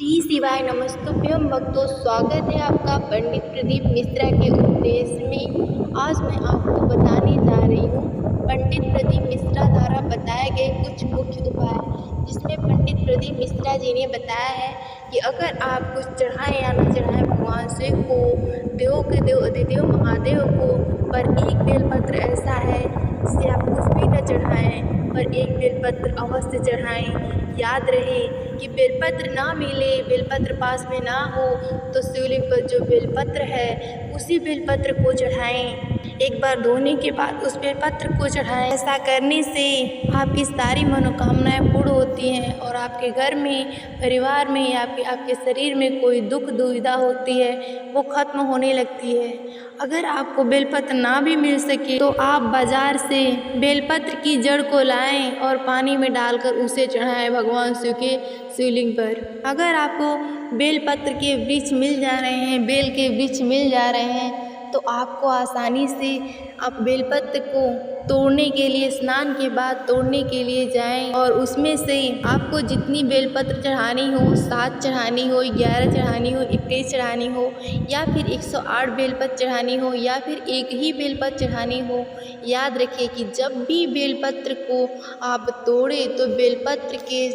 श्री शिवाय नमस्तुभ्यम भक्तों, स्वागत है आपका पंडित प्रदीप मिश्रा के उपदेश में। आज मैं आपको बताने जा रही हूँ पंडित प्रदीप मिश्रा द्वारा बताए गए कुछ मुख्य उपाय, जिसमें पंडित प्रदीप मिश्रा जी ने बताया है कि अगर आप कुछ चढ़ाएं या न चढ़ाएं भगवान शिव को, देवों के देव अधिदेव महादेव को, पर एक बेलपत्र ऐसा है जिसे आप कुछ भी न चढ़ाएं पर एक बेलपत्र अवश्य चढ़ाएं। याद रहे कि बेलपत्र ना मिले, बेलपत्र पास में ना हो तो शिवलिंग पर जो बेलपत्र है उसी बेलपत्र को चढ़ाएं। एक बार धोने के बाद उस बेलपत्र को चढ़ाएं। ऐसा करने से आपकी सारी मनोकामनाएं पूर्ण होती हैं और आपके घर में, परिवार में या फिर आपके शरीर में कोई दुख दुविधा होती है वो खत्म होने लगती है। अगर आपको बेलपत्र ना भी मिल सके तो आप बाजार से बेलपत्र की जड़ को लाएं और पानी में डालकर उसे चढ़ाएं भगवान शिव के शिवलिंग पर। अगर आपको बेलपत्र के वृक्ष मिल जा रहे हैं, बेल के वृक्ष मिल जा रहे हैं, तो आपको आसानी से आप बेलपत्र को तोड़ने के लिए, स्नान के बाद तोड़ने के लिए जाएं और उसमें से आपको जितनी बेलपत्र चढ़ानी हो, 7 चढ़ानी हो, 11 चढ़ानी हो, 21 चढ़ानी हो या फिर 108 बेलपत्र चढ़ानी हो या फिर एक ही बेलपत्र चढ़ानी हो, याद रखिए कि जब भी बेलपत्र को आप तोड़ें तो बेलपत्र के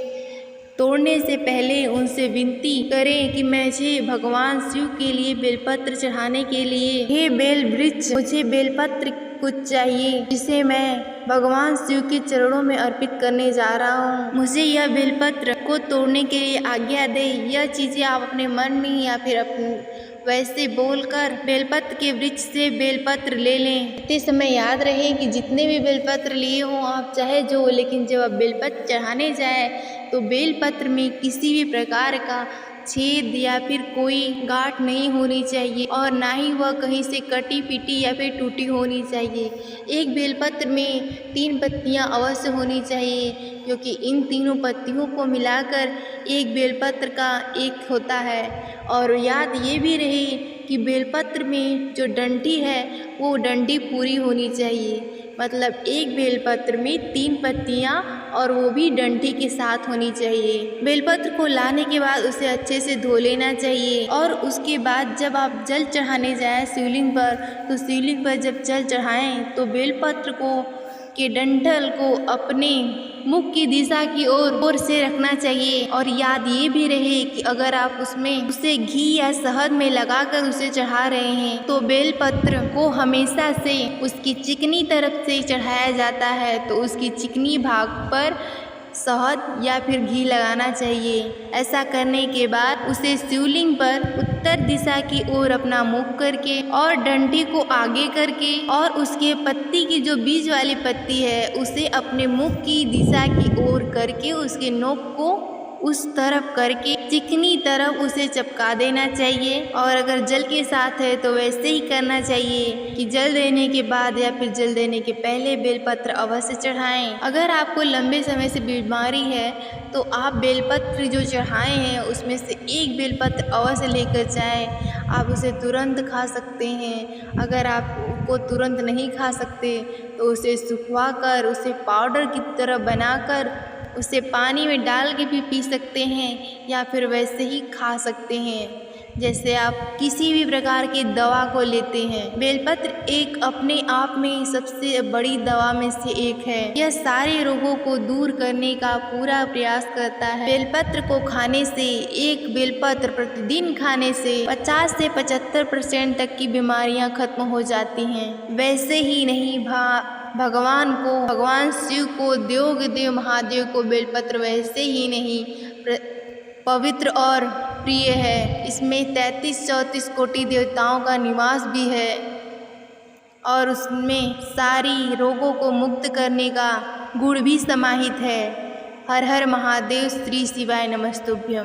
तोड़ने से पहले उनसे विनती करें कि मुझे भगवान शिव के लिए बेलपत्र चढ़ाने के लिए, हे बेल वृक्ष, मुझे बेलपत्र कुछ चाहिए जिसे मैं भगवान शिव के चरणों में अर्पित करने जा रहा हूँ। मुझे यह बेलपत्र को तोड़ने के लिए आज्ञा दे। यह चीज़ें आप अपने मन में या फिर अपने वैसे बोलकर बेलपत्र के वृक्ष से बेलपत्र ले लें। इतने समय याद रहे कि जितने भी बेलपत्र लिए हों आप, चाहे जो, लेकिन जब आप बेलपत्र चढ़ाने जाएं तो बेलपत्र में किसी भी प्रकार का छेद या फिर कोई गांठ नहीं होनी चाहिए और ना ही वह कहीं से कटी पिटी या फिर टूटी होनी चाहिए। एक बेलपत्र में 3 पत्तियां अवश्य होनी चाहिए, क्योंकि इन तीनों पत्तियों को मिलाकर एक बेलपत्र का एक होता है। और याद ये भी रहे कि बेलपत्र में जो डंठी है वो डंठी पूरी होनी चाहिए, मतलब एक बेलपत्र में 3 पत्तियां और वो भी डंठी के साथ होनी चाहिए। बेलपत्र को लाने के बाद उसे अच्छे से धो लेना चाहिए और उसके बाद जब आप जल चढ़ाने जाएं शिवलिंग पर, तो शिवलिंग पर जब जल चढ़ाएं तो बेलपत्र को के डंठल को अपने मुख की दिशा की ओर से रखना चाहिए। और याद ये भी रहे कि अगर आप उसमें उसे घी या शहद में लगाकर उसे चढ़ा रहे हैं तो बेलपत्र को हमेशा से उसकी चिकनी तरफ से चढ़ाया जाता है, तो उसकी चिकनी भाग पर शहद या फिर घी लगाना चाहिए। ऐसा करने के बाद उसे शिवलिंग पर उत्तर दिशा की ओर अपना मुख करके और डंडी को आगे करके और उसके पत्ती की जो बीज वाली पत्ती है उसे अपने मुख की दिशा की ओर करके उसके नोक को उस तरफ करके चिकनी तरफ उसे चिपका देना चाहिए। और अगर जल के साथ है तो वैसे ही करना चाहिए कि जल देने के बाद या फिर जल देने के पहले बेलपत्र अवश्य चढ़ाएं। अगर आपको लंबे समय से बीमारी है तो आप बेलपत्र जो चढ़ाए हैं उसमें से एक बेलपत्र अवश्य लेकर जाएं। आप उसे तुरंत खा सकते हैं। अगर आप को तुरंत नहीं खा सकते तो उसे सुखवा कर, उसे पाउडर की तरह बनाकर उसे पानी में डाल के भी पी सकते हैं या फिर वैसे ही खा सकते हैं, जैसे आप किसी भी प्रकार की दवा को लेते हैं। बेलपत्र एक अपने आप में सबसे बड़ी दवा में से एक है। यह सारे रोगों को दूर करने का पूरा प्रयास करता है। बेलपत्र को खाने से, एक बेलपत्र प्रतिदिन खाने से 50 से 75% तक की बीमारियां खत्म हो जाती हैं। वैसे ही नहीं, भगवान शिव को, देवों के देव महादेव को बेलपत्र वैसे ही नहीं पवित्र और प्रिय है। इसमें 33-34 कोटि देवताओं का निवास भी है और उसमें सारी रोगों को मुक्त करने का गुण भी समाहित है। हर हर महादेव। श्री शिवाय नमस्तुभ्यम।